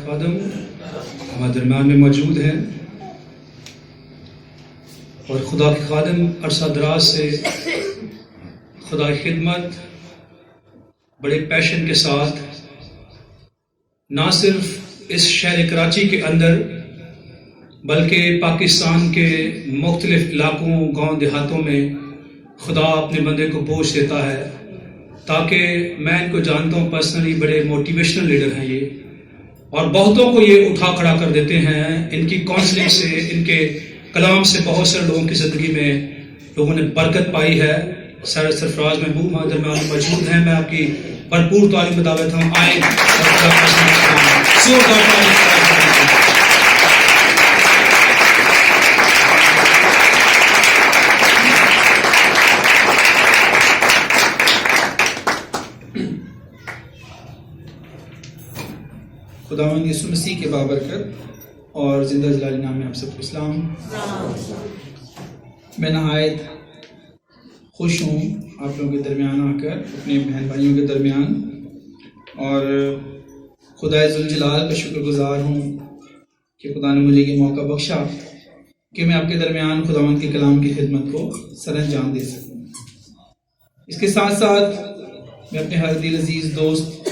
خادم ہمارے درمیان میں موجود ہیں اور خدا کے خادم عرصہ دراز سے خدا کی خدمت بڑے پیشن کے ساتھ نہ صرف اس شہر کراچی کے اندر بلکہ پاکستان کے مختلف علاقوں گاؤں دیہاتوں میں خدا اپنے بندے کو بوجھ دیتا ہے، تاکہ میں ان کو جانتا ہوں پرسنلی، بڑے موٹیویشنل لیڈر ہیں یہ، اور بہتوں کو یہ اٹھا کھڑا کر دیتے ہیں۔ ان کی کاؤنسلنگ سے، ان کے کلام سے بہت سے لوگوں کی زندگی میں لوگوں نے برکت پائی ہے۔ سر سرفراز محبوب ہمارے درمیان موجود ہیں، میں آپ کی بھرپور تعلیم بتا دیتا ہوں، آئے خداوند یسوع مسیح کے بابرکت اور زندہ جلالی نام میں آپ سب کو اسلام۔ میں نہایت خوش ہوں آپ لوگوں کے درمیان آ کر، اپنے بہن بھائیوں کے درمیان، اور خدا ذوالجلال کا شکر گزار ہوں کہ خدا نے مجھے یہ موقع بخشا کہ میں آپ کے درمیان خداوند کے کلام کی خدمت کو سر انجام دے سکوں۔ اس کے ساتھ ساتھ میں اپنے ہر دل عزیز دوست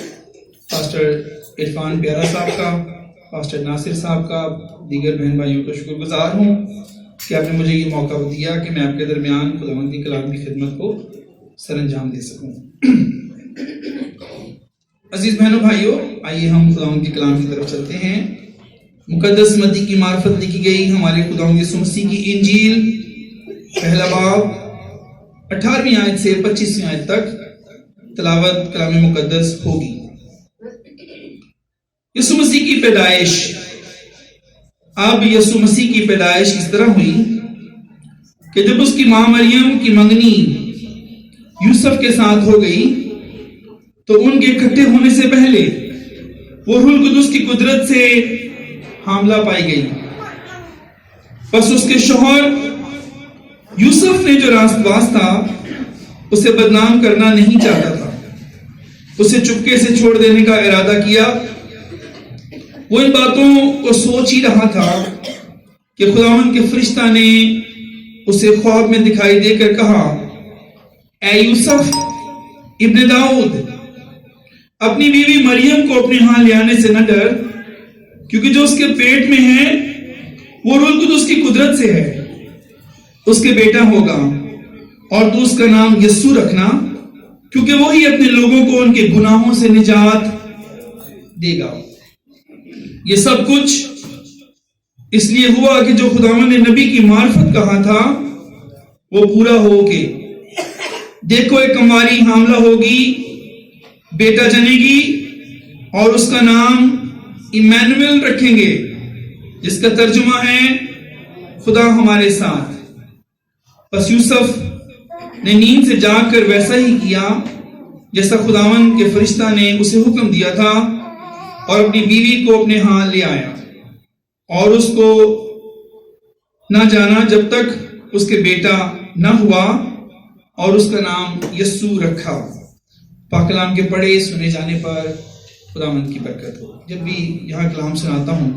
پاسٹر عرفان پیارا صاحب کا، پاسٹر ناصر صاحب کا، دیگر بہن بھائیوں کا شکر گزار ہوں کہ آپ نے مجھے یہ موقع دیا کہ میں آپ کے درمیان خداوند کے کلام کی خدمت کو سر انجام دے سکوں۔ عزیز بہنوں بھائیوں، آئیے ہم خداوند کے کلام کی طرف چلتے ہیں۔ مقدس متی کی معرفت لکھی گئی ہمارے خداوند یسوع مسیح کی انجیل، پہلا باب 18ویں آیت سے 25ویں آیت تک تلاوت کلام مقدس ہوگی۔ یسوع مسیح کی پیدائش۔ اب یسوع مسیح کی پیدائش اس طرح ہوئی کہ جب اس کی ماں مریم کی منگنی یوسف کے ساتھ ہو گئی تو ان کے اکٹھے ہونے سے پہلے وہ روح القدس کی قدرت سے حاملہ پائی گئی۔ پس اس کے شوہر یوسف نے جو راست باز تھا اسے بدنام کرنا نہیں چاہتا تھا، اسے چپکے سے چھوڑ دینے کا ارادہ کیا۔ وہ ان باتوں کو سوچ ہی رہا تھا کہ خداوند کے فرشتہ نے اسے خواب میں دکھائی دے کر کہا، اے یوسف ابن داؤد، اپنی بیوی مریم کو اپنے ہاں لے آنے سے نہ ڈر، کیونکہ جو اس کے پیٹ میں ہے وہ روح القدس کی قدرت سے ہے۔ اس کے بیٹا ہوگا اور تو اس کا نام یسوع رکھنا، کیونکہ وہی اپنے لوگوں کو ان کے گناہوں سے نجات دے گا۔ یہ سب کچھ اس لیے ہوا کہ جو خداوند نے نبی کی معرفت کہا تھا وہ پورا ہو کے، دیکھو ایک کنواری حاملہ ہوگی، بیٹا جنے گی اور اس کا نام ایمانویل رکھیں گے، جس کا ترجمہ ہے خدا ہمارے ساتھ۔ پس یوسف نے نیند سے جاگ کر ویسا ہی کیا جیسا خداوند کے فرشتہ نے اسے حکم دیا تھا، اور اپنی بیوی کو اپنے ہاں لے آیا، اور اس کو نہ جانا جب تک اس کے بیٹا نہ ہوا، اور اس کا نام یسوع رکھا۔ پاک کلام کے پڑھے سنے جانے پر خداوند کی برکت ہو۔ جب بھی یہاں کلام سناتا ہوں،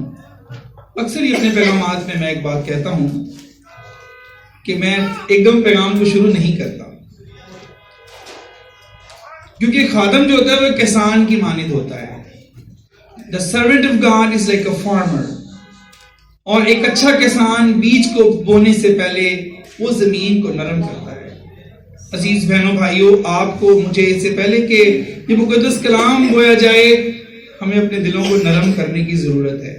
اکثر ہی اپنے پیغامات میں ایک بات کہتا ہوں کہ میں ایک دم پیغام کو شروع نہیں کرتا، کیونکہ خادم جو ہوتا ہے وہ کسان کی مانند ہوتا ہے۔ The servant of God is like a farmer. اور ایک اچھا کسان بیج کو بونے سے پہلے وہ زمین کو نرم کرتا ہے۔ عزیز بہنوں بھائیوں، آپ کو مجھے اس سے پہلے کہ یہ مقدس کلام بویا جائے، ہمیں اپنے دلوں کو نرم کرنے کی ضرورت ہے۔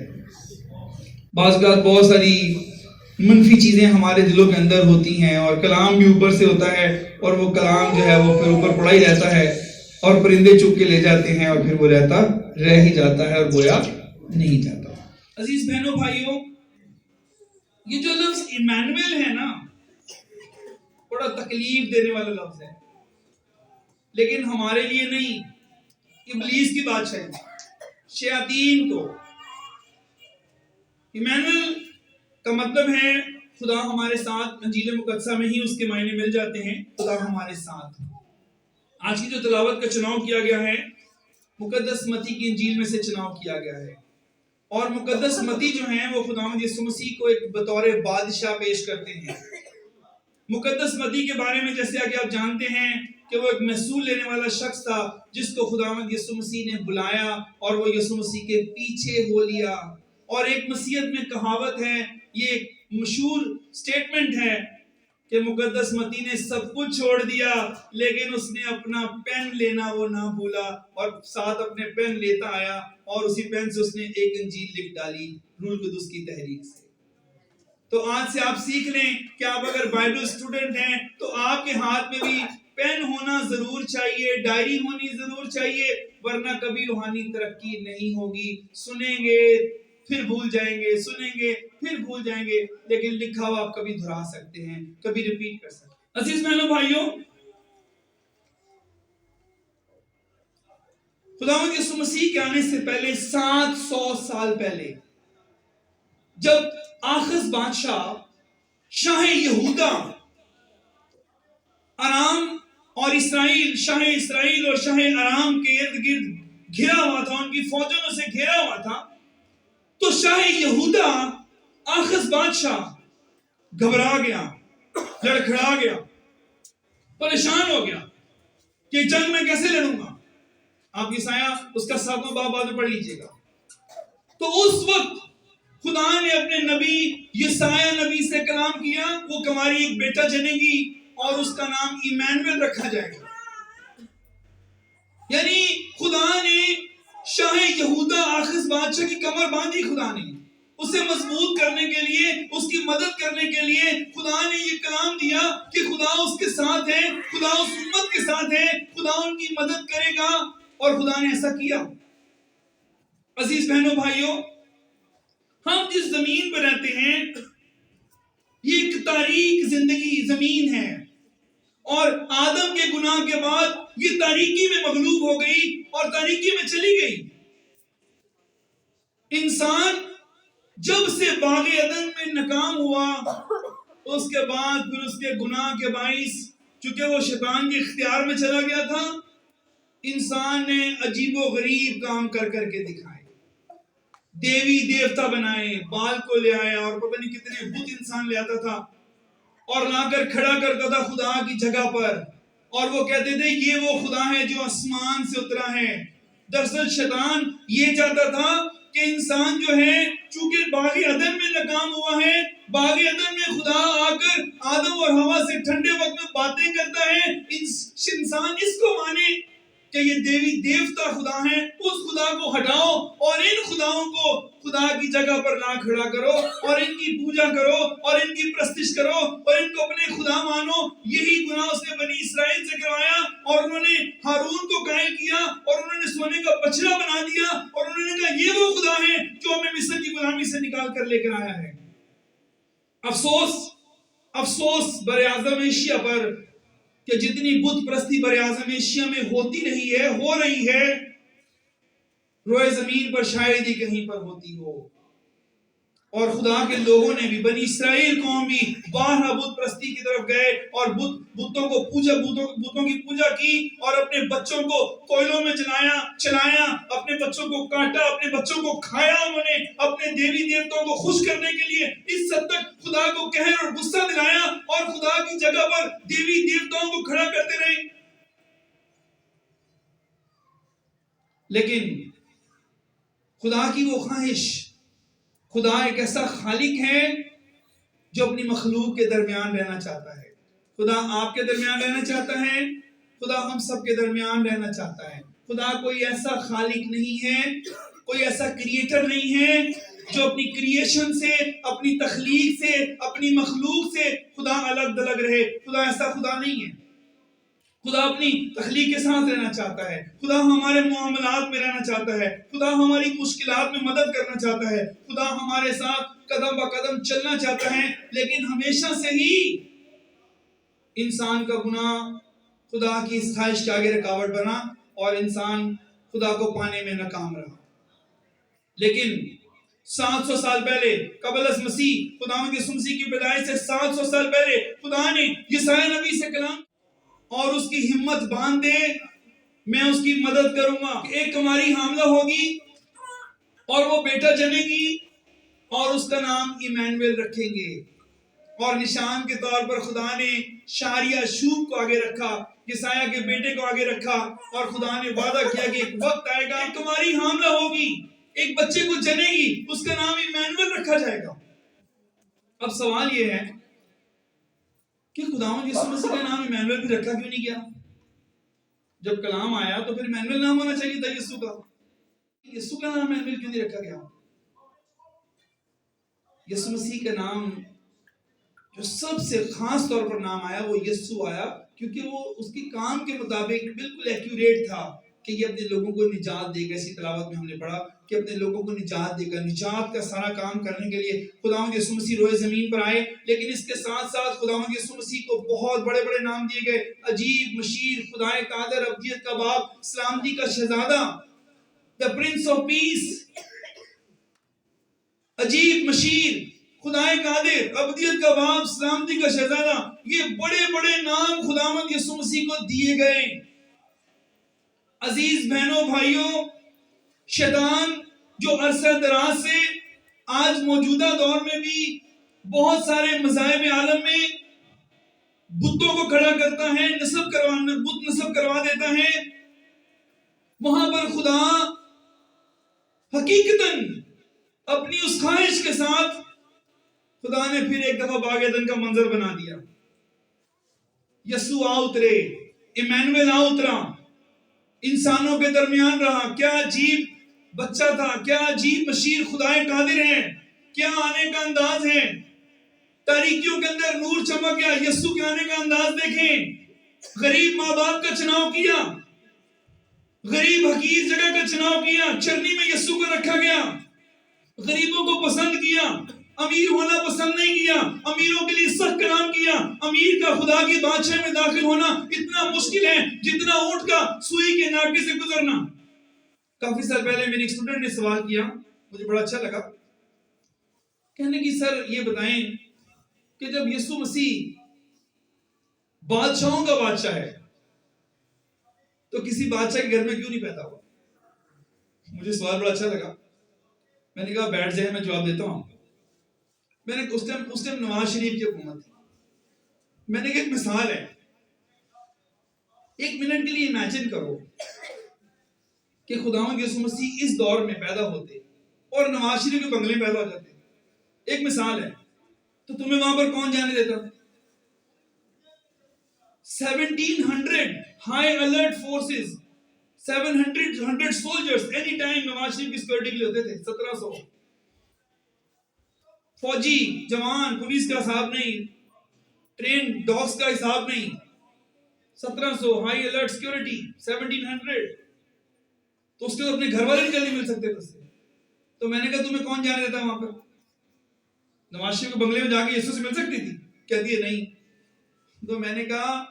بعض اوقات بہت ساری منفی چیزیں ہمارے دلوں کے اندر ہوتی ہیں، اور کلام بھی اوپر سے ہوتا ہے، اور وہ کلام جو ہے وہ پھر اوپر پڑا ہی رہتا ہے، اور پرندے چگ کے لے جاتے ہیں، اور پھر وہ رہ ہی جاتا ہے اور بویا نہیں جاتا۔ عزیز بہنوں بھائیوں، یہ جو لفظ ایمانویل ہے نا، بڑا تکلیف دینے والا لفظ ہے، لیکن ہمارے لیے نہیں، ابلیس کی بادشاہی، شیاطین کو۔ ایمانویل کا مطلب ہے خدا ہمارے ساتھ۔ انجیل مقدسہ میں ہی اس کے معنی مل جاتے ہیں، خدا ہمارے ساتھ۔ آج کی جو تلاوت کا چناؤ کیا گیا ہے مقدس متی کی انجیل میں سے چناؤ کیا گیا ہے، اور مقدس متی جو ہیں وہ خداوند یسوع مسیح کو ایک بطور بادشاہ پیش کرتے ہیں۔ مقدس متی کے بارے میں جیسے کہ آپ جانتے ہیں کہ وہ ایک محصول لینے والا شخص تھا جس کو خداوند یسوع مسیح نے بلایا اور وہ یسوع مسیح کے پیچھے ہو لیا۔ اور ایک مسیحیت میں کہاوت ہے، یہ ایک مشہور سٹیٹمنٹ ہے کہ مقدس متی نے سب کچھ چھوڑ دیا لیکن اس نے اپنا پین لینا وہ نہ بھولا، اور ساتھ اپنے پین لیتا آیا اور اسی پین سے اس نے ایک انجیل لکھ ڈالی روح القدس کی تحریک سے۔ تو آج سے آپ سیکھ لیں کہ آپ اگر بائبل اسٹوڈنٹ ہیں تو آپ کے ہاتھ میں بھی پین ہونا ضرور چاہیے، ڈائری ہونی ضرور چاہیے، ورنہ کبھی روحانی ترقی نہیں ہوگی۔ سنیں گے پھر بھول جائیں گے، سنیں گے پھر بھول جائیں گے، لیکن لکھا ہوا آپ کبھی دہرا سکتے ہیں، کبھی ریپیٹ کر سکتے ہیں۔ عزیز بہنوں بھائیوں، خداوند یسوع مسیح کے آنے سے پہلے 700 سال پہلے جب آخذ بادشاہ شاہ یہودا ارام اور اسرائیل، شاہ اسرائیل اور شاہ ارام کے ارد گرد گھرا ہوا تھا، ان کی فوجوں سے گھرا ہوا تھا، تو شاہ یہودا آخذ بادشاہ گھبرا گیا، لڑکھڑا گیا، پریشان ہو گیا کہ جنگ میں کیسے لڑوں گا۔ آپ یسایہ اس کا 7واں باب بعد میں پڑھ لیجئے گا۔ تو اس وقت خدا نے اپنے نبی یسایہ نبی سے کلام کیا، وہ کماری ایک بیٹا جنے گی اور اس کا نام ایمانویل رکھا جائے گا۔ یعنی خدا نے شاہ یہودا آخذ بادشاہ کی کمر باندھی، خدا نے اسے مضبوط کرنے کے لیے، اس کی مدد کرنے کے لیے خدا نے یہ کلام دیا کہ خدا اس کے ساتھ ہے، خدا اس امت کے ساتھ ہے، خدا ان کی مدد کرے گا، اور خدا نے ایسا کیا۔ عزیز بہنوں بھائیوں، ہم جس زمین پر رہتے ہیں یہ ایک تاریک زندگی زمین ہے، اور آدم کے گناہ کے بعد یہ تاریکی میں مغلوب ہو گئی اور تاریکی میں چلی گئی۔ انسان جب سے باغ عدن میں ناکام ہوا، اس کے بعد پھر اس کے گناہ کے باعث، چونکہ وہ شیطان کے اختیار میں چلا گیا تھا، انسان نے عجیب و غریب کام کر کر کے دکھائے، دیوی دیوتا بنائے، بال کو لے آیا، اور پتہ نہیں کتنے بت انسان لے آتا تھا اور لا کر کھڑا کرتا تھا خدا کی جگہ پر، اور وہ کہتے تھے یہ وہ خدا ہے جو آسمان سے اترا ہے۔ دراصل شیطان یہ چاہتا تھا کہ انسان جو ہے چونکہ باغ عدن میں ناکام ہوا ہے، باغ عدن میں خدا آ کر آدم اور ہوا سے ٹھنڈے وقت میں باتیں کرتا ہے، انسان اس کو مانے کہ یہ دیوی دیوتا خدا ہیں، اس خدا کو ہٹاؤ اور ان خداؤں کو خدا کی جگہ پر لا کھڑا کرو اور ان کی پوجا کرو اور ان کی پرستش کرو اور ان کو اپنے خدا مانو۔ یہی گناہ اس نے بنی اسرائیل سے کروایا، اور انہوں نے ہارون کو قائل کیا اور انہوں نے سونے کا بچڑا بنا دیا، اور انہوں نے کہا یہ وہ خدا ہے جو ہمیں مصر کی غلامی سے نکال کر لے کر آیا ہے۔ افسوس براعظم ایشیا پر کہ جتنی بت پرستی براعظم ایشیا میں ہوتی رہی ہے، ہو رہی ہے، روئے زمین پر شاید ہی کہیں پر ہوتی ہو۔ اور خدا کے لوگوں نے بھی، بنی اسرائیل قوم بھی بارہا بت پرستی کی طرف گئے اور بتوں کی پوجا کی، اور اپنے بچوں کو کوئلوں میں چلایا، اپنے بچوں کو کاٹا، اپنے بچوں کو کھایا، انہوں نے اپنے دیوی دیوتوں کو خوش کرنے کے لیے اس حد تک خدا کو قہر اور غصہ دلایا، اور خدا کی جگہ پر دیوی دیوتاؤں کو کھڑا کرتے رہے۔ لیکن خدا کی وہ خواہش، خدا ایک ایسا خالق ہے جو اپنی مخلوق کے درمیان رہنا چاہتا ہے۔ خدا آپ کے درمیان رہنا چاہتا ہے، خدا ہم سب کے درمیان رہنا چاہتا ہے۔ خدا کوئی ایسا خالق نہیں ہے، کوئی ایسا کریٹر نہیں ہے جو اپنی کریشن سے، اپنی تخلیق سے، اپنی مخلوق سے خدا الگ دلگ رہے۔ خدا ایسا خدا نہیں ہے۔ خدا اپنی تخلیق کے ساتھ رہنا چاہتا ہے، خدا ہمارے معاملات میں رہنا چاہتا ہے، خدا ہماری مشکلات میں مدد کرنا چاہتا ہے، خدا ہمارے ساتھ قدم با قدم چلنا چاہتا ہے۔ لیکن ہمیشہ سے ہی انسان کا گناہ خدا کی اس خواہش کے آگے رکاوٹ بنا اور انسان خدا کو پانے میں ناکام رہا۔ لیکن 700 سال پہلے قبل از مسیح، خداوند یسوع مسیح کی پیدائش سے 700 سال پہلے خدا نے یسایہ نبی سے کلام اور اس کی ہمت باندھ دے میں اس کی مدد کروں گا. ایک کماری حاملہ ہوگی اور وہ بیٹا جنے گی اور اس کا نام ایمانویل رکھیں گے. اور نشان کے طور پر خدا نے شاریہ شوب کو آگے رکھا, یسایہ کے بیٹے کو آگے رکھا, اور خدا نے وعدہ کیا کہ ایک وقت آئے گا, ایک کماری حاملہ ہوگی, ایک بچے کو جنے گی, اس کا نام ایمانویل رکھا جائے گا. اب سوال یہ ہے کہ خداوند یسوع مسیح کا نام ایمانویل بھی رکھا کیوں نہیں گیا؟ جب کلام آیا تو پھر ایمانویل نام ہونا چاہیے تھا یسوع کا. یسوع کا نام ایمانویل کیوں نہیں رکھا گیا؟ یسوع مسیح کا نام جو سب سے خاص طور پر نام آیا وہ یسوع آیا کیونکہ وہ اس کی کام کے مطابق بالکل ایکیوریٹ تھا کہ یہ اپنے لوگوں کو نجات دے گا. اسی تلاوت میں ہم نے پڑھا کہ اپنے لوگوں کو نجات دے گا. نجات کا سارا کام کرنے کے لیے خداوند یسوع مسیح روئے زمین پر آئے, لیکن اس کے ساتھ ساتھ خداوند یسوع مسیح کو بہت بڑے بڑے نام دیے گئے. عجیب, مشیر, خدائے قادر, ابدیت کا باپ, سلامتی کا شہزادہ, the Prince of Peace. عجیب, مشیر, خدائے قادر, ابدیت کا باپ, سلامتی کا شہزادہ, یہ بڑے بڑے نام خداوند یسوع مسیح کو دیے گئے. عزیز بہنوں بھائیوں, شیطان جو عرصہ دراز سے آج موجودہ دور میں بھی بہت سارے مذاہب عالم میں بتوں کو کھڑا کرتا ہے, بت نصب کروا دیتا ہے, وہاں پر خدا حقیقتاً اپنی اس خواہش کے ساتھ خدا نے پھر ایک دفعہ باغ عدن کا منظر بنا دیا. یسوع آ اترے, ایمانویل آ اترا, انسانوں کے درمیان رہا. کیا عجیب بچہ تھا, کیا عجیب مشیر خدائے قادر ہے, کیا آنے کا انداز ہے. تاریکیوں کے اندر نور چمک گیا. یسوع کے آنے کا انداز دیکھیں. غریب ماں باپ کا چناؤ کیا, غریب حقیر جگہ کا چناؤ کیا, چرنی میں یسوع کو رکھا گیا. غریبوں کو پسند کیا, امیر ہونا پسند نہیں کیا, امیروں کے لیے سخت کلام کیا. امیر کا خدا کی بادشاہ میں داخل ہونا اتنا مشکل ہے جتنا اونٹ کا سوئی کے ناکے سے گزرنا. کافی سال پہلے میری ایک اسٹوڈنٹ نے سوال کیا, مجھے بڑا اچھا لگا. کہنے کی سر یہ بتائیں کہ جب یسوع مسیح بادشاہوں کا بادشاہ ہے تو کسی بادشاہ کے گھر میں کیوں نہیں پیدا ہوا؟ مجھے سوال بڑا اچھا لگا. میں نے کہا بیٹھ جائے, میں جواب دیتا ہوں. میں نے اس ٹائم نواز شریف کی حکومت تھی. میں نے کہا ایک مثال ہے, ایک منٹ کے لیے امیجن کرو کہ خداوند یسوع مسیح اس دور میں پیدا ہوتے اور نواز شریف کے بنگلے میں پیدا ہو جاتے. ایک مثال ہے, تو تمہیں وہاں پر کون جانے دیتا؟ 1700 high alert forces, 700 soldiers any time Nawaz Sharif کی سیکورٹی کے لیے ہوتے تھے. 1700 فوجی جوان, پولیس کا حساب نہیں, ٹرین ڈاگز کا حساب نہیں. 1700 ہائی الرٹ سیکورٹی, 1700. تو اس کے تو اپنے گھر والے نکل نہیں مل سکتے تھے. تو میں نے کہا تمہیں کون جانے دیتا وہاں پر؟ نواز شریف کے بنگلے میں جا کے یسوع سے مل سکتی تھی؟ کہتی ہے نہیں. تو میں نے کہا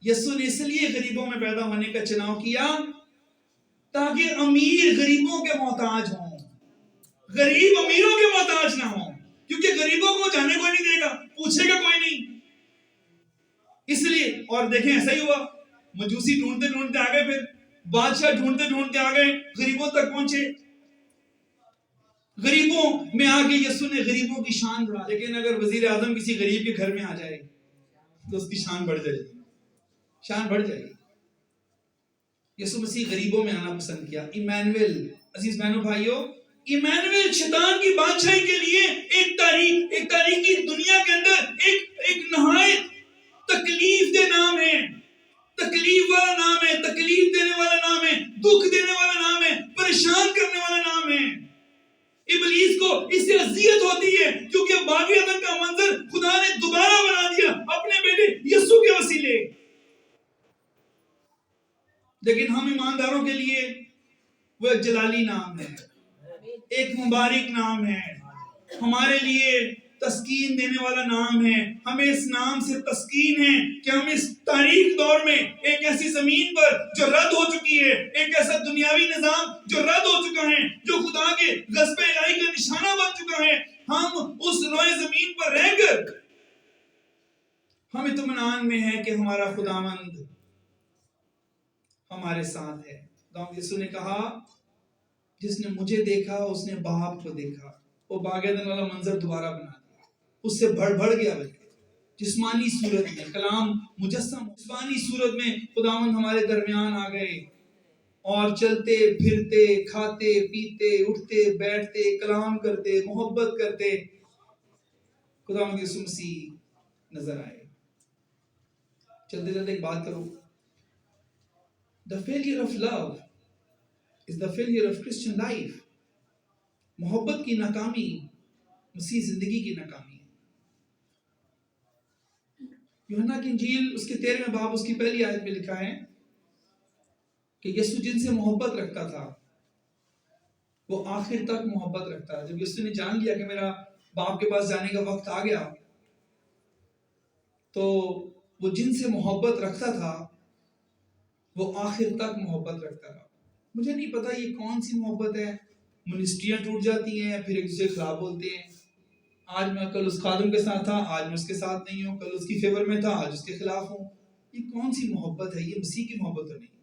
یسوع نے اس لیے غریبوں میں پیدا ہونے کا چناؤ کیا تاکہ امیر غریبوں کے محتاج ہوں, غریب امیروں کے محتاج نہ ہوں, کیونکہ غریبوں کو جانے کوئی نہیں دے گا, پوچھے گا کوئی نہیں. اس لیے, اور دیکھیں ایسا ہی ہوا, مجوسی ڈھونڈتے ڈھونڈتے آ گئے, پھر بادشاہ ڈھونڈتے ڈھونڈتے آ گئے, غریبوں تک پہنچے. غریبوں میں آ کے یسوع نے غریبوں کی شان بڑھا. لیکن اگر وزیر اعظم کسی غریب کے گھر میں آ جائے تو اس کی شان بڑھ جائے گی, شان بڑھ جائے گی. یسوع مسیح غریبوں میں آنا پسند کیا. ایمانویل, عزیز بہنوں بھائیوں, ایمانویل شیطان کی بادشاہی کے لیے ایک تاریخی دنیا کے اندر ایک نہایت تکلیف دہ نام ہے, تکلیف والا نام ہے, تکلیف دینے والا نام ہے, دکھ دینے والا نام ہے, پریشان کرنے والا نام ہے. ابلیس کو اس سے اذیت ہوتی ہے کیونکہ باغ عدن کا منظر خدا نے دوبارہ بنا دیا اپنے بیٹے یسوع کے وسیلے. لیکن ہم ایمانداروں کے لیے وہ ایک جلالی نام ہے, ایک مبارک نام ہے, ہمارے لیے تسکین دینے والا نام ہے. ہمیں اس نام سے تسکین ہے کہ ہم اس تاریخ دور میں ایک ایسی زمین پر جو رد ہو چکی ہے, ایک ایسا دنیاوی نظام جو رد ہو چکا ہے, جو خدا کے غضب الہی کا نشانہ بن چکا ہے, ہم اس روئے زمین پر رہ کر ہم اطمینان میں ہے کہ ہمارا خداوند ہمارے ساتھ ہے. خداوند یسوع نے کہا جس نے مجھے دیکھا اس نے باپ کو دیکھا. وہ باغ عدن والا منظر دوبارہ بنا دیا, اس سے بڑھ گیا. بلکہ جسمانی صورت میں کلام مجسم, جسمانی صورت میں خداوند ہمارے درمیان آ گئے اور چلتے پھرتے کھاتے پیتے اٹھتے بیٹھتے کلام کرتے محبت کرتے خداوند یسوع مسیح نظر آئے. چلتے چلتے ایک بات کرو, the failure of love is the failure of Christian life. محبت کی ناکامی مسیح زندگی کی ناکامی ہے. یوحنا کی انجیل اس کے 13ویں باب اس کی پہلی آیت میں لکھا ہے کہ یسوع جن سے محبت رکھتا تھا وہ آخر تک محبت رکھتا ہے. جب یسوع نے جان لیا کہ میرا باپ کے پاس جانے کا وقت آ گیا تو وہ جن سے محبت رکھتا تھا وہ آخر تک محبت رکھتا تھا. مجھے نہیں پتا یہ کون سی محبت ہے. منسٹریاں ٹوٹ جاتی ہیں, پھر ایک دوسرے کے خلاف بولتے ہیں. آج میں کل اس خادم کے ساتھ تھا, آج میں اس کے ساتھ نہیں ہوں. کل اس کی فیور میں تھا, آج اس کے خلاف ہوں. یہ کون سی محبت ہے؟ یہ مسیح کی محبت تو نہیں.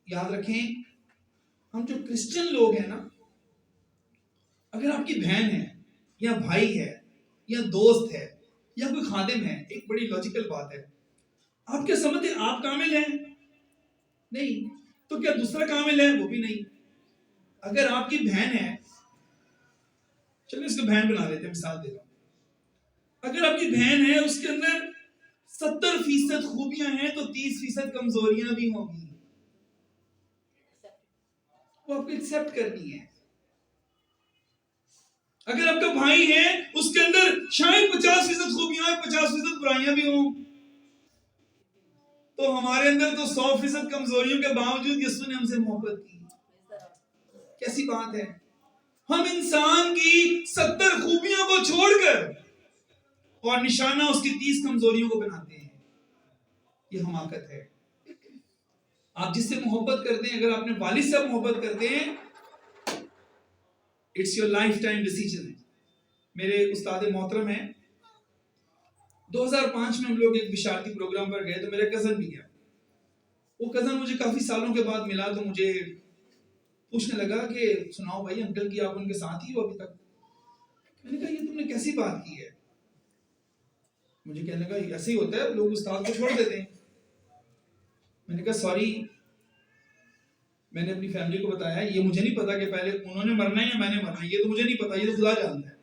یاد رکھیں, ہم جو کرسچن لوگ ہیں نا, اگر آپ کی بہن ہے یا بھائی ہے یا دوست ہے یا کوئی خادم ہے, ایک بڑی لاجیکل بات ہے, آپ کیا سمجھتے ہیں آپ کامل ہیں؟ نہیں. تو کیا دوسرا کامل ہے؟ وہ بھی نہیں. اگر آپ کی بہن ہے, چلو اس کو بہن بنا لیتے ہیں, مثال دے رہا ہوں. اگر آپ کی بہن ہے, اس کے اندر 70% خوبیاں ہیں تو 30% کمزوریاں بھی ہوں گی. وہ آپ کو ایکسپٹ کرنی ہے. اگر آپ کا بھائی ہے, اس کے اندر شاید 50% خوبیاں اور 50% برائیاں بھی ہوں, تو ہمارے اندر تو 100% کمزوریوں کے باوجود یسوع نے ہم سے محبت کی. کیسی بات ہے. ہم انسان کی 70 خوبیوں کو چھوڑ کر اور نشانہ اس کی 30 کمزوریوں کو بناتے ہیں. یہ حماقت ہے. آپ جس سے محبت کرتے ہیں, اگر آپ اپنے والد سے محبت کرتے ہیں, it's your life time decision. میرے استاد محترم ہیں, 2005 میں ہم لوگ ایک بشارتی پروگرام پر گئے تو میرا کزن بھی گیا. وہ کزن مجھے کافی سالوں کے بعد ملا تو مجھے پوچھنے لگا کہ سناؤ بھائی انکل کی آپ ان کے ساتھ ہی ہو ابھی تک. میں نے کہا یہ تم نے کیسی بات کی ہے. مجھے کہنے لگا ایسے ہی ہوتا ہے, لوگ استاد کو چھوڑ دیتے ہیں. میں نے کہا سوری, میں نے اپنی فیملی کو بتایا یہ مجھے نہیں پتا کہ پہلے انہوں نے مرنا ہے یا میں نے مرنا ہے, یہ تو مجھے نہیں پتا, یہ تو خدا جانتا ہے.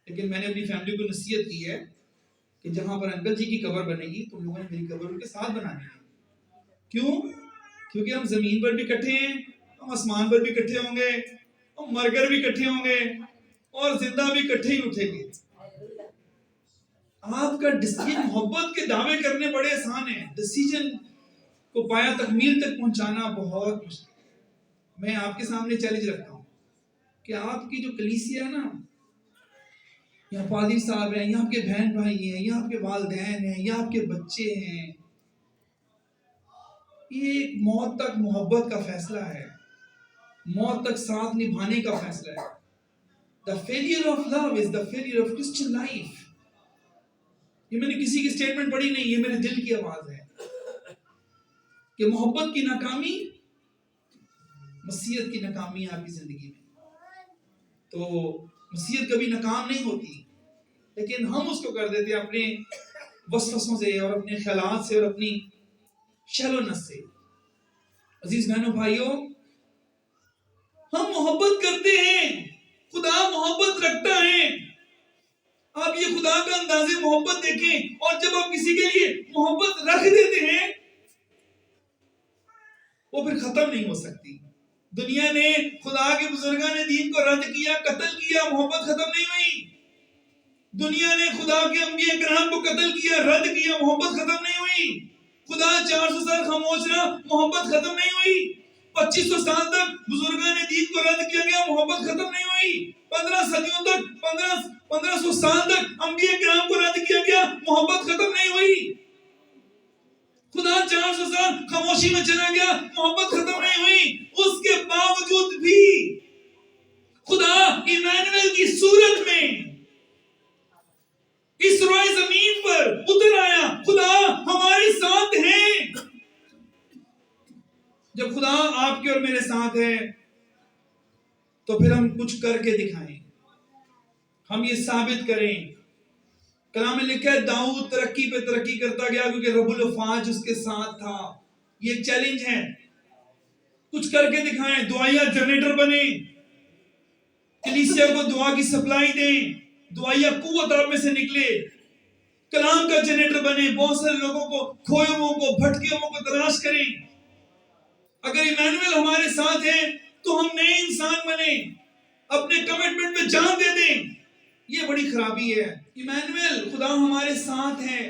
لیکن میں نے اپنی فیملی کو نصیحت کی ہے کہ جہاں پر انکل جی کی قبر بنے گی تم لوگوں نے میری قبر ان کے ساتھ بنانی ہے. کیوں؟ کیونکہ ہم زمین پر بھی اکٹھے ہیں, ہم آسمان پر بھی اکٹھے ہوں گے, ہم مر کر بھی اکٹھے ہوں گے اور زندہ بھی اکٹھے ہی اٹھیں گے. آپ کا ڈیسیجن, محبت کے دعوے کرنے بڑے آسان ہیں, ڈیسیجن کو پایا تکمیل تک پہنچانا بہت مشکل ہے. میں آپ کے سامنے چیلنج رکھتا ہوں کہ آپ کی جو کلیسیا ہے نا, یا پادری صاحب ہیں, یا آپ کے بہن بھائی ہیں, یا آپ کے والدین ہیں, یا آپ کے بچے ہیں, یہ ایک موت تک محبت کا فیصلہ ہے, موت تک ساتھ نبھانے کا فیصلہ ہے. The failure of love is the failure of Christian life. یہ میں نے کسی کی سٹیٹمنٹ پڑھی نہیں, یہ میرے دل کی آواز ہے کہ محبت کی ناکامی مسیحیت کی ناکامی ہے آپ کی زندگی میں. تو مسیحیت کبھی ناکام نہیں ہوتی, لیکن ہم اس کو کر دیتے ہیں اپنے وسوسوں سے اور اپنے خیالات سے اور اپنی شیلونس سے. عزیز بہنوں بھائیوں, ہم محبت کرتے ہیں, خدا محبت رکھتا ہے. آپ یہ خدا کا انداز محبت دیکھیں, اور جب آپ کسی کے لیے محبت رکھ دیتے ہیں وہ پھر ختم نہیں ہو سکتی. دنیا نے, خدا کے بزرگان نے دین کو رد کیا, قتل کیا, محبت ختم نہیں ہوئی. دنیا نے خدا کے انبیاء کرام کو قتل کیا, رد کیا, محبت ختم نہیں ہوئی. خدا 400 سال خاموش رہا, محبت ختم نہیں ہوئی. 2500 سال تک بزرگان دین کو رد کیا گیا, محبت ختم نہیں ہوئی. 15 صدیوں تک, 1500 سال تک انبیاء کرام کو رد کیا گیا, محبت ختم نہیں ہوئی. خدا 400 سال خاموشی میں چلا گیا, محبت ختم نہیں ہوئی. اس کے باوجود بھی خدا ایمانویل کی صورت میں اس روئے زمین پر اتر آیا. خدا ہمارے ساتھ ہیں. جب خدا آپ کے اور میرے ساتھ ہے تو پھر ہم کچھ کر کے دکھائیں، ہم یہ ثابت کریں۔ کلام میں لکھا ہے داؤد ترقی پہ ترقی کرتا گیا کیونکہ رب الافواج اس کے ساتھ تھا۔ یہ ایک چیلنج ہے، کچھ کر کے دکھائیں، دعائیہ جنریٹر بنے، کلیسیا کو دعا کی سپلائی دیں، دعائیہ قوت آپ میں سے نکلے، کلام کا جنریٹر بنے، بہت سارے لوگوں کو، کھوئے ہوئوں کو، بھٹکے ہوئوں کو تلاش کریں۔ اگر ایمانویل ہمارے ساتھ ہے تو ہم نئے انسان بنے، اپنے کمٹمنٹ پہ جان دے دیں۔ یہ بڑی خرابی ہے۔ ایمانویل خدا ہمارے ساتھ ہے۔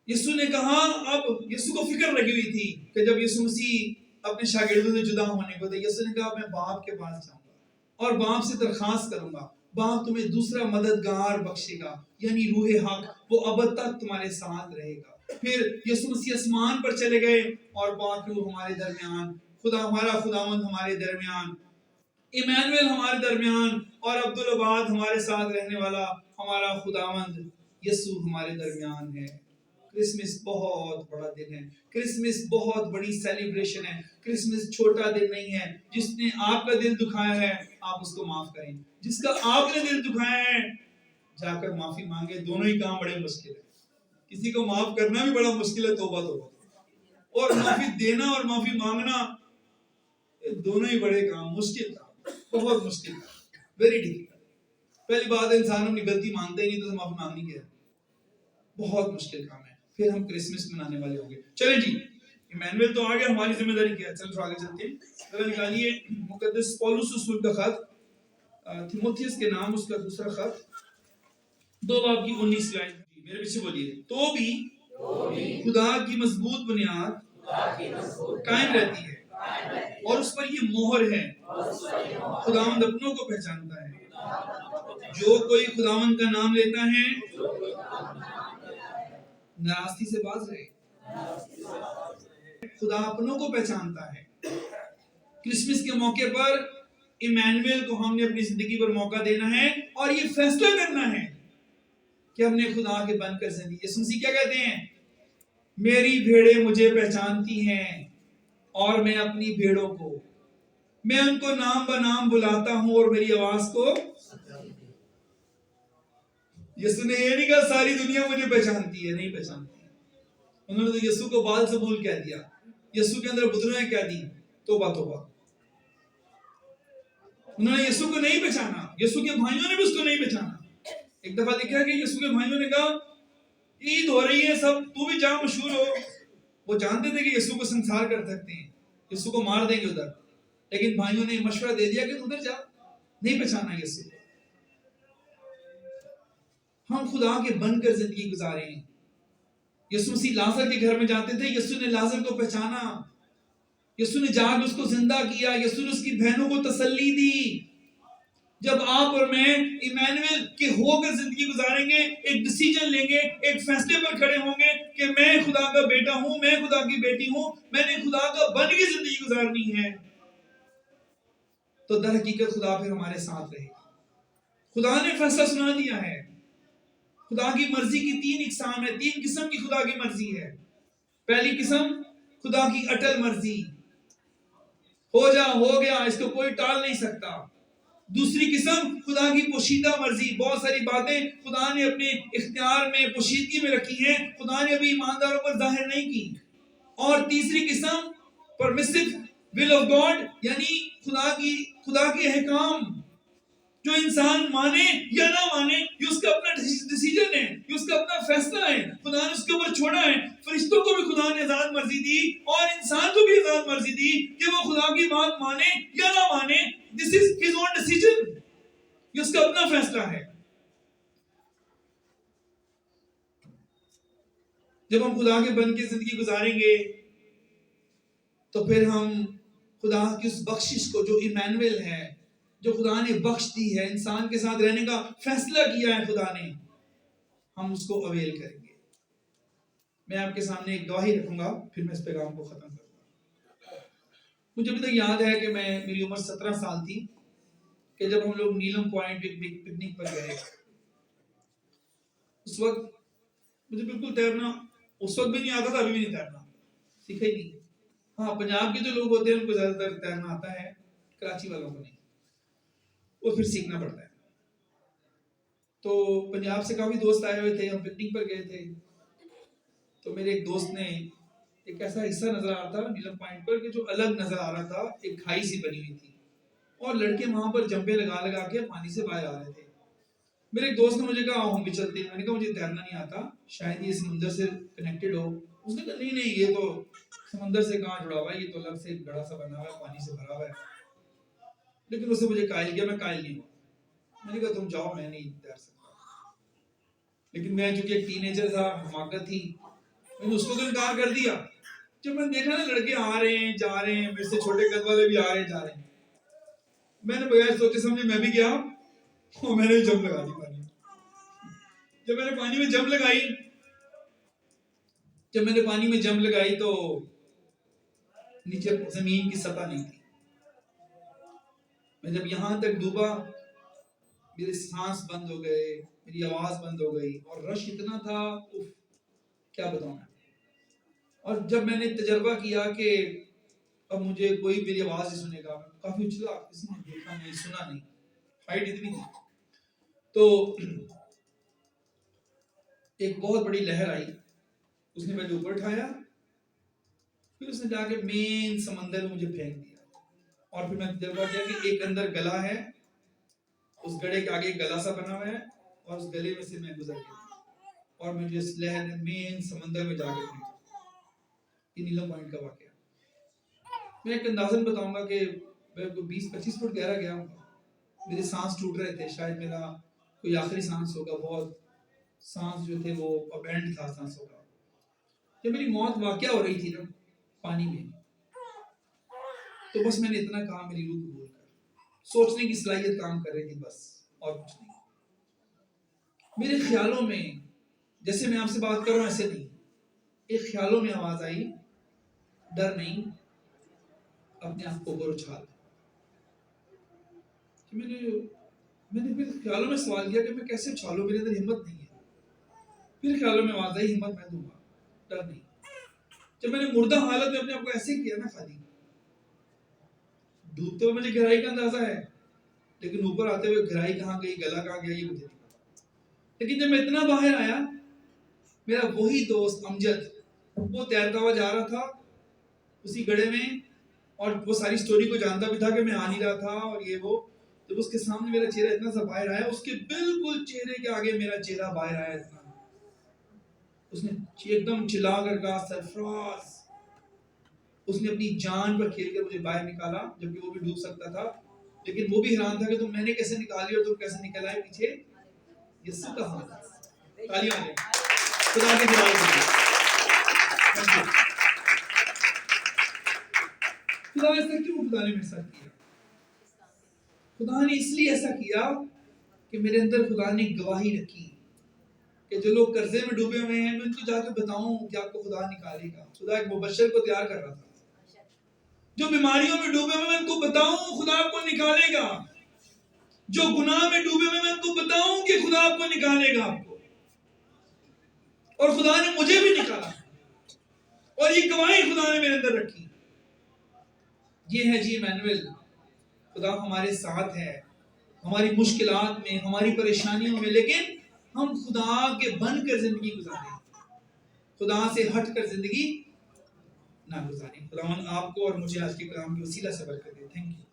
یسوع نے کہا، اب یسوع کو فکر لگی ہوئی تھی کہ جب یسوع مسیح اپنے شاگردوں سے جدا ہونے کو تھے، یسوع نے کہا میں باپ کے پاس جاؤں گا اور باپ سے درخواست کروں گا، باپ تمہیں دوسرا مددگار بخشے گا، یعنی روح حق، وہ ابد تک تمہارے ساتھ رہے گا۔ پھر یسوع مسیح آسمان پر چلے گئے اور پاک روح ہمارے درمیان، خدا ہمارا خداوند ہمارے درمیان، ایمانویل ہمارے درمیان، اور عبدالآباد ہمارے ساتھ رہنے والا ہمارا خداوند یسوع ہمارے درمیان ہے۔ کرسمس بہت بڑا دن ہے، کرسمس بہت بڑی سیلیبریشن ہے۔ کرسمس چھوٹا دن نہیں ہے۔ جس نے آپ کا دل دکھایا ہے آپ اس کو معاف کریں، جس کا آپ نے دل دکھایا ہے جا کر معافی مانگے۔ دونوں ہی کام بڑے مشکل ہے، کسی کو معاف کرنا بھی بڑا مشکل ہے، توبہ توبہ، اور معافی دینا اور معافی مانگنا، یہ دونوں ہی بڑے کام، مشکل کام، بہت مشکل کام، ویری ڈیفیکلٹ۔ پہلی بات ہے انسان اپنی غلطی مانتا ہی نہیں تو معافی مانگنی کیا ہے، بہت مشکل کام ہے۔ پھر ہم کرسمس منانے والے ہوں گے۔ چلیں جی، ایمانویل تو آ گیا، ہماری ذمہ داری کیا ہے؟ چل آگے چلتے ہیں۔ ذرا نکالیے مقدس پولس رسول کا خط، تیموتھیوس کے نام، اس کا دوسرا خط، 2 باب کی 19 لائن۔ میرے پیچھے بولیے، تو بھی خدا کی مضبوط بنیاد قائم رہتی ہے اور اس پر یہ مہر ہے، خداوند اپنوں کو پہچانتا ہے، جو کوئی خداوند کا نام لیتا ہے ناراستی سے باز رہے۔ خدا اپنوں کو پہچانتا ہے۔ کرسمس کے موقع پر ایمانویل کو ہم نے اپنی زندگی پر موقع دینا ہے اور یہ فیصلہ کرنا ہے کہ ہم نے خدا کے بن کر زندگی۔ یسوع مسیح کیا کہتے ہیں؟ میری بھیڑیں مجھے پہچانتی ہیں اور میں اپنی بھیڑوں کو، میں ان کو نام بنام بلاتا ہوں اور میری آواز کو۔ یسوع نے یہ نہیں کہا ساری دنیا مجھے پہچانتی ہے، نہیں پہچانتی۔ انہوں نے تو یسوع کو بال زبول کہہ دیا، یسوع کے اندر بدلویں کہہ دی، توبہ توبہ۔ انہوں نے یسوع کو نہیں پہچانا، یسوع کے بھائیوں نے بھی اس کو نہیں پہچانا۔ ایک دفعہ لکھا ہے کہ یسوع کے بھائیوں نے کہا عید ہو رہی ہے، سب تو بھی جا مشہور ہو۔ وہ جانتے تھے کہ یسوع کو سنسار کر سکتے ہیں، یسوع کو مار دیں گے ادھر، لیکن بھائیوں نے مشورہ دے دیا کہ ادھر جا، نہیں پہچانا یسوع۔ ہم خدا کے بن کر زندگی گزارے ہیں۔ یسوع مسیح لازر کے گھر میں جاتے تھے، یسوع نے لازر کو پہچانا، یسوع نے جا کے اس کو زندہ کیا، یسوع نے اس کی بہنوں کو تسلی دی۔ جب آپ اور میں ایمانویل کے ہو کر زندگی گزاریں گے، ایک ڈیسیجن لیں گے، ایک فیصلے پر کھڑے ہوں گے کہ میں خدا کا بیٹا ہوں، میں خدا کی بیٹی ہوں، میں نے خدا کا بن کے زندگی گزارنی ہے، تو در حقیقت خدا پھر ہمارے ساتھ رہے گا۔ خدا نے فیصلہ سنا دیا ہے۔ خدا کی مرضی کی 3 اقسام ہے، 3 قسم کی خدا کی مرضی ہے۔ پہلی قسم خدا کی اٹل مرضی، ہو جا ہو گیا، اس کو کوئی ٹال نہیں سکتا۔ دوسری قسم خدا کی پوشیدہ مرضی، بہت ساری باتیں خدا نے اپنے اختیار میں، پوشیدگی میں رکھی ہیں، خدا نے ابھی ایمانداروں پر ظاہر نہیں کی۔ اور تیسری قسم پرمیسو ول آف گاڈ، یعنی خدا کے احکام جو انسان مانے یا نہ مانے، یہ اس کا اپنا ڈیسیجن ہے، یہ اس کا اپنا فیصلہ ہے، خدا نے اس کے اوپر چھوڑا ہے۔ فرشتوں کو بھی خدا نے آزاد مرضی دی اور انسان کو بھی آزاد مرضی دی کہ وہ خدا کی بات مانے یا نہ مانے۔ This is his own decision، یہ اس کا اپنا فیصلہ ہے۔ جب ہم خدا کے بن کے زندگی گزاریں گے تو پھر ہم خدا کی اس بخشش کو جو ایمانویل ہے، جو خدا نے بخش دی ہے، انسان کے ساتھ رہنے کا فیصلہ کیا ہے خدا نے، ہم اس کو اویل کریں گے۔ میں آپ کے سامنے ایک گواہی رکھوں گا، پھر میں اس پیغام کو ختم کروں گا۔ مجھے ابھی تک یاد ہے کہ میری عمر 17 سال تھی کہ جب ہم لوگ نیلم پوائنٹ پکنک پر گئے۔ اس وقت مجھے بالکل تیرنا اس وقت بھی نہیں آتا تھا، ابھی بھی نہیں تیرنا، سیکھا ہی نہیں۔ ہاں پنجاب کے جو لوگ ہوتے ہیں ان کو زیادہ تر تیرنا آتا ہے، کراچی والوں کو نہیں، وہ پھر سیکھنا پڑتا ہے. تو پنجاب سے کافی دوست آئے ہوئے تھے، ہم پکنک پر گئے تھے. تو میرے ایک دوست نے ایک ایسا حصہ نظر آ رہا تھا نیلم پوائنٹ پر کہ جو الگ نظر آ رہا تھا، ایک کھائی سی بنی ہوئی تھی اور لڑکے وہاں پر جمپے لگا لگا کے پانی سے باہر آ رہے تھے. میرے ایک دوست نے مجھے کہا ہم بھی چلتے ہیں. میں نے کہا مجھے تیرنا نہیں آتا، شاید یہ سمندر سے کنیکٹڈ ہو. اس نے کہا نہیں نہیں، یہ تو سمندر سے کہاں جڑا ہوا ہے، یہ تو الگ سے ایک بڑا سا بنا ہوا ہے، پانی سے بھرا ہوا ہے. لیکن اس نے مجھے قائل کیا، میں قائل نہیں ہوں. میں نے کہا تم جاؤ، میں نہیں تیر سکتا. لیکن میں چونکہ ایک ٹین ایجر تھا، حماقت تھی، میں نے اس کو تو انکار کر دیا. جب میں نے دیکھا نا لڑکے آ رہے ہیں جا رہے ہیں، میرے سے چھوٹے قد والے بھی آ رہے ہیں جا رہے ہیں، میں نے بغیر سوچے سمجھے میں بھی گیا اور میں نے بھی جمپ لگا دی پانی میں. جب میں نے پانی میں جمپ لگائی تو نیچے زمین کی سطح نہیں تھی. میں جب یہاں تک ڈوبا میرے سانس بند ہو گئے، میری آواز بند ہو گئی اور رش اتنا تھا، کیا بتاؤں میں. اور جب میں نے تجربہ کیا کہ اب مجھے کوئی میری آواز نہیں سنے گا، کافی اچھلا، کسی نے دیکھا نہیں سنا نہیں، ہائٹ اتنی تھی. تو ایک بہت بڑی لہر آئی، اس نے مجھے اوپر اٹھایا، پھر اس نے جا کے مین سمندر میں مجھے پھینک دیا. اور پھر میں نے تجربہ کیا کہ ایک اندر گلا ہے، اس گڑے کے آگے گلا سا بنا ہوا ہے اور اس گلے میں سے میں گزر گیا اور مجھے اس لہر نے مین سمندر میں جا کے پھینکا. یہ نیلم پوائنٹ کا واقعہ. میں ایک اندازن بتاؤں گا کہ میں 20-25 فٹ گہرا گیا ہوں. میرے سانس ٹوٹ رہے تھے، شاید میرا کوئی آخری سانس ہوگا، بہت سانس جو تھے وہ ابینڈ تھا سانسوں کا. جب میری موت واقعہ ہو رہی تھی نا پانی میں، تو بس میں نے اتنا کہا میری روح قبول کر. سوچنے کی صلاحیت کام کر رہی تھی بس، اور کچھ نہیں. میرے خیالوں میں جیسے میں آپ سے بات کر رہا ہوں ایسے نہیں، ایک خیالوں میں آواز آئی، ڈر نہیں، اپنے آپ کو اوپر اچھال. میں نے پھر خیالوں میں سوال کیا کہ میں کیسے اچھالوں، میرے اندر ہمت نہیں ہے. پھر خیالوں میں آواز آئی، ہمت میں دوں گا، ڈر نہیں. جب میں نے مردہ حالت میں اپنے آپ کو ایسے کیا نا، خالی ڈوبتے ہوئے مجھے گہرائی کا اندازہ ہے، لیکن اوپر آتے ہوئے گہرائی کہاں گئی، گلا کہاں گیا، یہ مجھے نہیں پتا. لیکن جب میں اتنا باہر آیا، میرا وہی دوست امجد وہ تیرتا ہوا جا رہا تھا اسی گڑھے میں، اور وہ ساری سٹوری کو جانتا بھی تھا کہ میں آ نہیں رہا تھا اور یہ وہ. جب اس کے سامنے میرا چہرہ اتنا سا باہر آیا، اس کے بالکل چہرے کے آگے میرا چہرہ باہر آیا اتنا. اس نے ایک دم چلا کر کہا سرفراز. اس نے اپنی جان پر کھیل کر مجھے باہر نکالا، جبکہ وہ بھی ڈوب سکتا تھا. لیکن وہ بھی حیران تھا کہ تم میں نے کیسے نکالی اور تم کیسے نکل آئے پیچھے. یہ سب کا حال ہے. تالیاں دیں خدا کے جلال کے لیے. خدا ایسا کیوں خدا نے میرے ساتھ کیا؟ خدا نے اس لیے ایسا کیا کہ میرے اندر خدا نے گواہی رکھی کہ جو لوگ قرضے میں ڈوبے ہوئے ہیں میں ان کو جا کے بتاؤں کہ آپ کو خدا نکالے گا. خدا ایک مبشر کو تیار کر رہا تھا. جو بیماریوں میں ڈوبے ہوئے میں ان کو بتاؤں خدا آپ کو نکالے گا. جو گناہ میں ڈوبے ہوئے میں ان کو بتاؤں کہ خدا آپ کو نکالے گا آپ کو. اور خدا نے مجھے بھی نکالا اور یہ گواہی خدا نے میرے اندر رکھی. یہ ہے جی ایمینویل. خدا ہمارے ساتھ ہے ہماری مشکلات میں، ہماری پریشانیوں میں، لیکن ہم خدا کے بن کر زندگی گزاریں، خدا سے ہٹ کر زندگی نہ گزاریں. خداوند آپ کو اور مجھے آج کے کلام کے وسیلہ سے برکت دے. Thank you.